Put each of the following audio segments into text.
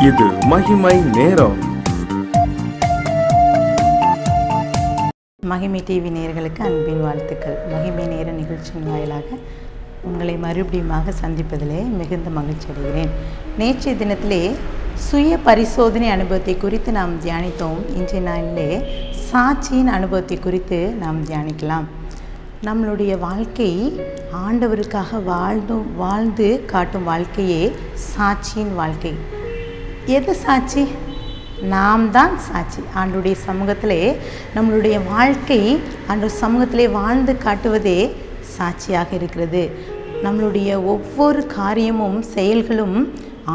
இது மகிமை நேரம். மகிமை டிவி நேயர்களுக்கு அன்பின் வாழ்த்துக்கள். மகிமை நேர நிகழ்ச்சியின் வாயிலாக உங்களை மறுபடியுமாக சந்திப்பதிலே மிகுந்த மகிழ்ச்சி அடைகிறேன். நேற்றைய தினத்திலே சுய பரிசோதனை அனுபவத்தை குறித்து நாம் தியானித்தோம். இன்றைய நாளிலே சாட்சியின் அனுபவத்தை குறித்து நாம் தியானிக்கலாம். நம்மளுடைய வாழ்க்கை ஆண்டவருக்காக வாழ்ந்து காட்டும் வாழ்க்கையே சாட்சியின் வாழ்க்கை. எது சாட்சி? நாம் தான் சாட்சி. ஆண்டவருடைய சமூகத்திலே நம்மளுடைய வாழ்க்கை ஆண்டவர் சமூகத்திலே வாழ்ந்து காட்டுவதே சாட்சியாக இருக்கிறது. நம்மளுடைய ஒவ்வொரு காரியமும் செயல்களும்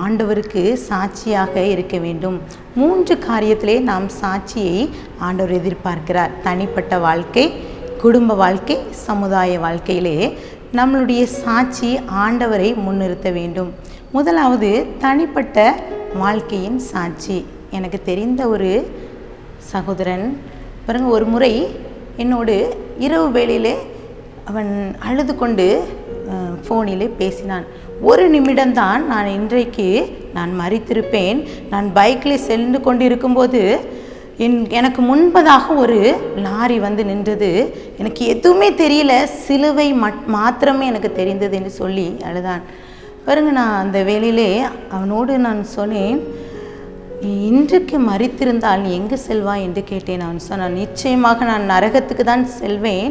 ஆண்டவருக்கு சாட்சியாக இருக்க வேண்டும். 3 காரியத்திலே நாம் சாட்சியை ஆண்டவர் எதிர்பார்க்கிறார். தனிப்பட்ட வாழ்க்கை, குடும்ப வாழ்க்கை, சமுதாய வாழ்க்கையிலே நம்மளுடைய சாட்சி ஆண்டவரை முன்னிறுத்த வேண்டும். முதலாவது தனிப்பட்ட வாழ்க்கையின் சாட்சி. எனக்கு தெரிந்த ஒரு சகோதரன் பாருங்க, ஒரு முறை என்னோடு இரவு வேளையிலே அவன் அழுது கொண்டு ஃபோனிலே பேசினான். 1 நிமிடம்தான், நான் இன்றைக்கு நான் மரித்திருப்பேன். நான் பைக்கில் சென்று கொண்டு இருக்கும்போது எனக்கு முன்பதாக ஒரு லாரி வந்து நின்றது. எனக்கு எதுவுமே தெரியல, சிலுவை மாத்திரமே எனக்கு தெரிந்தது என்று சொல்லி அழுதான். பாருங்க, நான் அந்த வேளையிலே அவனோடு நான் சொன்னேன், நீ இன்றைக்கு மரித்திருந்தால் நீ எங்கே செல்வாய் என்று கேட்டேன். அவன் சொன்னான், நிச்சயமாக நான் நரகத்துக்கு தான் செல்வேன்.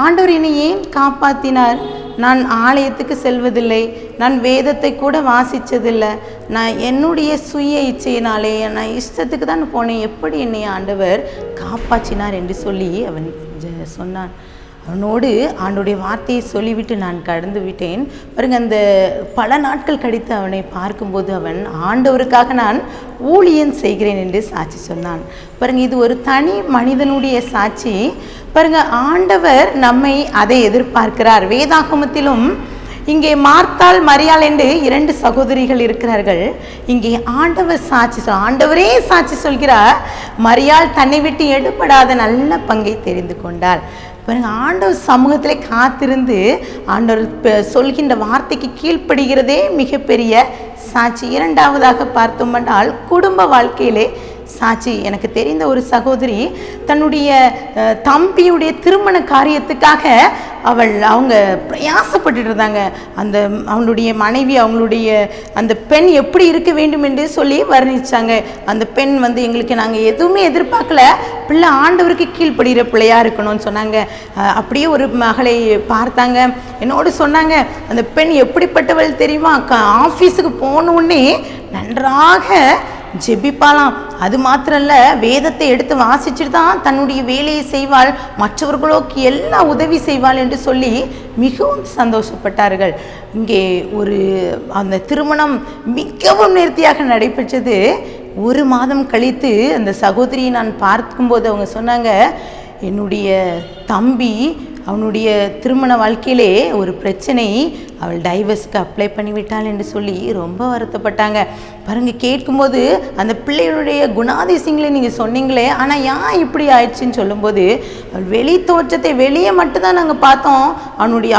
ஆண்டவர் என்னை ஏன் காப்பாற்றினார்? நான் ஆலயத்துக்கு செல்வதில்லை, நான் வேதத்தை கூட வாசித்ததில்லை, நான் என்னுடைய சுய இச்சையினாலே நான் இஷ்டத்துக்கு தான் போனேன், எப்படி என்னை ஆண்டவர் காப்பாற்றினார் என்று சொல்லி அவன் சொன்னான். அவனோடு ஆண்டோடைய வார்த்தையை சொல்லிவிட்டு நான் கடந்து விட்டேன். பாருங்க, அந்த பல நாட்கள் கழித்து அவனை பார்க்கும்போது அவன் ஆண்டவருக்காக நான் ஊழியம் செய்கிறேன் என்று சாட்சி சொன்னான். பாருங்க, இது ஒரு தனி மனிதனுடைய சாட்சி. பாருங்க, ஆண்டவர் நம்மை அதை எதிர்பார்க்கிறார். வேதாகமத்திலும் இங்கே மார்த்தாள் மரியாள் என்று 2 சகோதரிகள் இருக்கிறார்கள். இங்கே ஆண்டவர் ஆண்டவரே சாட்சி சொல்கிறார். மரியாள் தன்னை விட்டு எடுபடாத நல்ல பங்கை தெரிந்து கொண்டாள். பாருங்க, ஆண்டவர் சமூகத்திலே காத்திருந்து ஆண்டவர் சொல்கின்ற வார்த்தைக்கு கீழ்ப்படுகிறதே மிகப்பெரிய சாட்சி. 2வதாக பார்த்தோம்னால் குடும்ப வாழ்க்கையிலே சாட்சி. எனக்கு தெரிந்த ஒரு சகோதரி தன்னுடைய தம்பியுடைய திருமண காரியத்துக்காக அவங்க பிரயாசப்பட்டு இருந்தாங்க. அவங்களுடைய மனைவி அவங்களுடைய அந்த பெண் எப்படி இருக்க வேண்டும் என்று சொல்லி வர்ணிச்சாங்க. அந்த பெண் எங்களுக்கு நாங்கள் எதுவுமே எதிர்பார்க்கல, பிள்ளை ஆண்டவருக்கு கீழ்ப்படுகிற பிள்ளையா இருக்கணும்னு சொன்னாங்க. அப்படியே ஒரு மகளை பார்த்தாங்க, என்னோடு சொன்னாங்க, அந்த பெண் எப்படிப்பட்டவள் தெரியுமா? ஆஃபீஸுக்கு போனோடனே நன்றாக ஜெபிப்பாளாம். அது மாத்திரம் இல்லை, வேதத்தை எடுத்து வாசிச்சுட்டு தான் தன்னுடைய வேலையை செய்வாள், மற்றவர்களுக்கு எல்லாம் உதவி செய்வாள் என்று சொல்லி மிகவும் சந்தோஷப்பட்டார்கள். இங்கே அந்த திருமணம் மிகவும் நேர்த்தியாக நடைபெற்றது. 1 மாதம் கழித்து அந்த சகோதரியை நான் பார்க்கும்போது அவங்க சொன்னாங்க, என்னுடைய தம்பி அவனுடைய திருமண வாழ்க்கையிலே ஒரு பிரச்சனை, அவள் டைவர்ஸ்க்கு அப்ளை பண்ணிவிட்டாள் என்று சொல்லி ரொம்ப வருத்தப்பட்டாங்க. பாருங்க, கேட்கும்போது அந்த பிள்ளைகளுடைய குணாதிசயங்களை நீங்கள் சொன்னீங்களே, ஆனால் ஏன் இப்படி ஆயிடுச்சுன்னு சொல்லும்போது, அவள் வெளி தோற்றத்தை வெளியே மட்டும்தான் நாங்கள் பார்த்தோம்,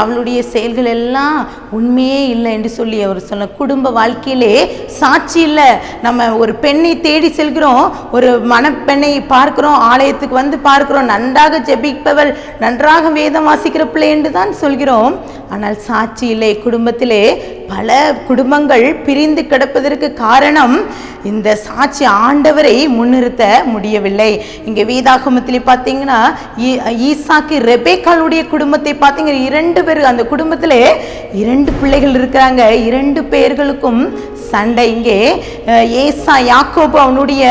அவளுடைய செயல்கள் எல்லாம் உண்மையே இல்லை என்று சொல்லி அவர் சொன்ன. குடும்ப வாழ்க்கையிலே சாட்சி இல்லை. நம்ம ஒரு பெண்ணை தேடி செல்கிறோம், ஒரு மணப்பெண்ணை பார்க்கிறோம், ஆலயத்துக்கு வந்து பார்க்கிறோம், நன்றாக ஜெபிப்பவள், நன்றாக வேதம் வாசிக்கிற பிள்ளை என்று தான் சொல்கிறோம், ஆனால் சாட்சி இல்லை. குடும்பத்திலே பல குடும்பங்கள் பிரிந்து கிடப்பதற்கு காரணம் இந்த சாட்சி ஆண்டவரை முன்னிறுத்த முடியவில்லை. இங்கே வேதாகமத்திலே பார்த்தீங்கன்னா ஈசாக்கு ரெபேக்காளுடைய குடும்பத்தை பார்த்தீங்க, 2 பேர், அந்த குடும்பத்திலே 2 பிள்ளைகள் இருக்கிறாங்க, 2 பேர்களுக்கும் சண்டை. இங்கே யாக்கோபு அவனுடைய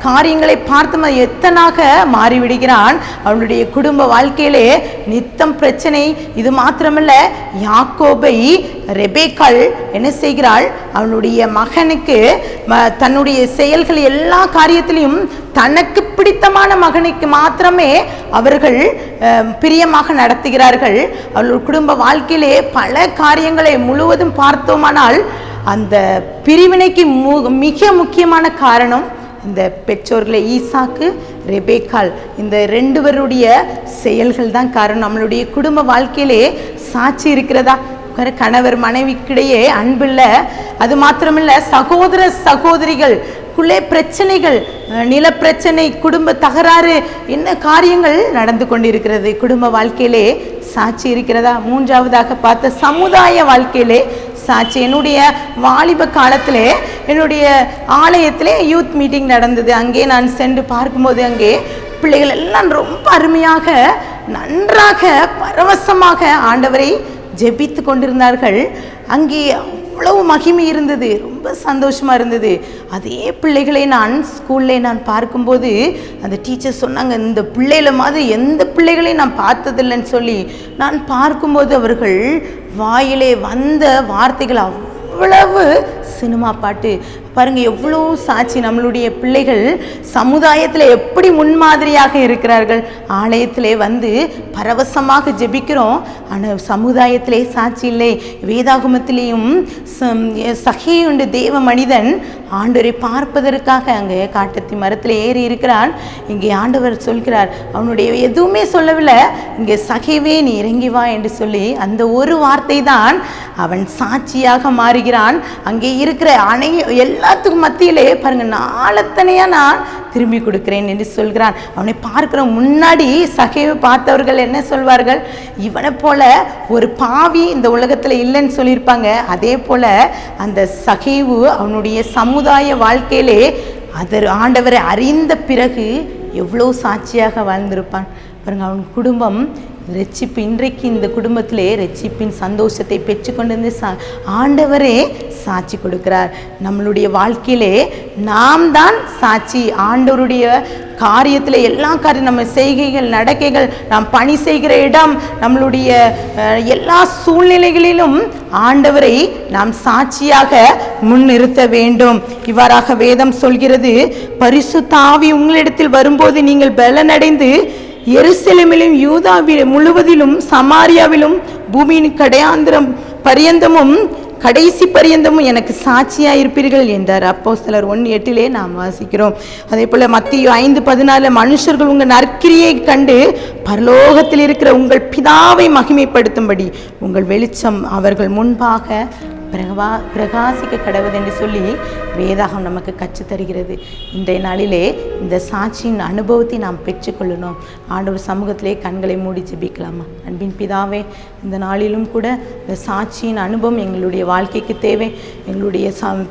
காரியங்களை பார்த்து எத்தனாக மாறிவிடுகிறான். அவனுடைய குடும்ப வாழ்க்கையிலே நித்தம் பிரச்சனை. இது மாத்திரமல்ல, யாக்கோபை ரெபேக்காள் என்ன செய்கிறாள்? அவனுடைய மகனுக்கு தன்னுடைய செயல்கள் எல்லா காரியத்திலையும் தனக்கு பிடித்தமான மகனுக்கு மாத்திரமே அவர்கள் பிரியமாக நடத்துகிறார்கள். அவர்கள் குடும்ப வாழ்க்கையிலே பல காரியங்களை முழுவதும் பார்த்தோமானால் அந்த பிரிவினைக்கு மிக முக்கியமான காரணம் இந்த பெற்றோர்களை ஈசாக்கு ரெபேக்காள் இந்த 2 பேருடைய செயல்கள் தான் காரணம். நம்மளுடைய குடும்ப வாழ்க்கையிலே சாட்சி இருக்கிறதா? கணவர் மனைவிக்கிடையே அன்பில்லை. அது மாத்திரமில்லை, சகோதர சகோதரிகள் அதற்குள்ளே பிரச்சனைகள், நில பிரச்சனை, குடும்ப தகராறு, என்ன காரியங்கள் நடந்து கொண்டிருக்கிறது. குடும்ப வாழ்க்கையிலே சாட்சி இருக்கிறதா? மூன்றாவதாக பார்த்த சமுதாய வாழ்க்கையிலே சாட்சி. என்னுடைய வாலிப காலத்திலே என்னுடைய ஆலயத்திலே யூத் மீட்டிங் நடந்தது. அங்கே நான் சென்று பார்க்கும்போது அங்கே பிள்ளைகள் எல்லாம் ரொம்ப அருமையாக, நன்றாக, பரவசமாக ஆண்டவரை ஜெபித்து கொண்டிருந்தார்கள். அங்கே அவ்வளவு மகிமை இருந்தது, ரொம்ப சந்தோஷமாக இருந்தது. அதே பிள்ளைகளை நான் ஸ்கூலில் நான் பார்க்கும்போது அந்த டீச்சர் சொன்னாங்க, இந்த பிள்ளைகள மாதிரி எந்த பிள்ளைகளையும் நான் பார்த்ததில்லைன்னு சொல்லி. நான் பார்க்கும்போது அவர்கள் வாயிலே வந்த வார்த்தைகள் அவ்வளவு சினிமா பாட்டு. பாருங்கள், எவ்வளோ சாட்சி. நம்மளுடைய பிள்ளைகள் சமுதாயத்தில் எப்படி முன்மாதிரியாக இருக்கிறார்கள். ஆலயத்திலே வந்து பரவசமாக ஜெபிக்கிறோம், ஆனால் சமுதாயத்திலே சாட்சி இல்லை. வேதாகமத்திலேயும் சகேயுண்டு தேவ மனிதன் ஆண்டவரை பார்ப்பதற்காக அங்கே காட்டத்தி மரத்தில் ஏறி இருக்கிறான். இங்கே ஆண்டவர் சொல்கிறார், அவனுடைய எதுவுமே சொல்லவில்லை, இங்கே சகேவே நீ இறங்கி வா என்று சொல்லி அந்த ஒரு வார்த்தை தான் அவன் சாட்சியாக மாறுகிறான். அங்கே இருக்கிற எல்லாத்துக்கும் மத்தியிலே பாருங்க, நாளத்தனையா நான் திரும்பி கொடுக்கிறேன் என்று சொல்கிறான். அவனை பார்க்கிற முன்னாடி சகேவை பார்த்தவர்கள் என்ன சொல்வார்கள்? இவனை போல ஒரு பாவி இந்த உலகத்தில் இல்லைன்னு சொல்லியிருப்பாங்க. அதே போல அந்த சகேவு அவனுடைய சமுதாய வாழ்க்கையிலே ஆண்டவரை அறிந்த பிறகு எவ்வளோ சாட்சியாக வாழ்ந்திருப்பான் பாருங்க. அவன் குடும்பம் ரட்சிப்பு, இன்றைக்கு இந்த குடும்பத்திலே ரட்சிப்பின் சந்தோஷத்தை பெற்றுக்கொண்டு ஆண்டவரே சாட்சி கொடுக்கிறார். நம்மளுடைய வாழ்க்கையிலே நாம் தான் சாட்சி. ஆண்டவருடைய காரியத்தில் எல்லா காரியம், நம்ம செய்கைகள், நடக்கைகள், நாம் பணி செய்கிற இடம், நம்மளுடைய எல்லா சூழ்நிலைகளிலும் ஆண்டவரை நாம் சாட்சியாக முன்னிறுத்த வேண்டும். இவ்வாறாக வேதம் சொல்கிறது, பரிசுத்த ஆவி உங்களிடத்தில் வரும்போது நீங்கள் பலனடைந்து எருசலேமிலும் யூதாவிலும் முழுவதிலும் சமாரியாவிலும் பூமியின் கடையாந்திரம் பரியந்தமும் கடைசி பரியந்தமும் எனக்கு சாட்சியாக இருப்பீர்கள் என்றார். அப்போஸ்தலர் 1:8 நாம் வாசிக்கிறோம். அதே போல் மத்தேயு 5:14 மனுஷர்கள் உங்கள் நற்கிரியை கண்டு பரலோகத்தில் இருக்கிற உங்கள் பிதாவை மகிமைப்படுத்தும்படி உங்கள் வெளிச்சம் அவர்கள் முன்பாக பிரகாசிக்க கடவுது என்று சொல்லி வேதாகம் நமக்கு கற்றுத் தருகிறது. இன்றைய நாளிலே இந்த சாட்சியின் அனுபவத்தை நாம் பெற்றுக்கொள்ளணும். ஆண்டவர் சமூகத்திலே கண்களை மூடி ஜெபிக்கலாமா? அன்பின் பிதாவே, இந்த நாளிலும் கூட இந்த சாட்சியின் அனுபவம் எங்களுடைய வாழ்க்கைக்கு தேவை. எங்களுடைய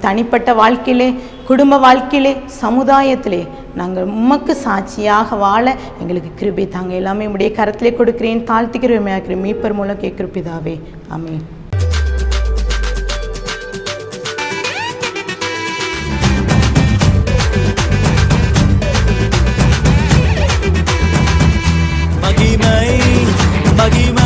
தனிப்பட்ட வாழ்க்கையிலே, குடும்ப வாழ்க்கையிலே, சமுதாயத்திலே நாங்கள் உமக்கு சாட்சியாக வாழ எங்களுக்கு கிருபை தாங்க. எல்லாமே உடைய கரத்திலே கொடுக்கிறேன், தாழ்த்திக்கிறேன், மீட்பர் மூலம் கேட்கிற பிதாவே, ஆமென். மகிமை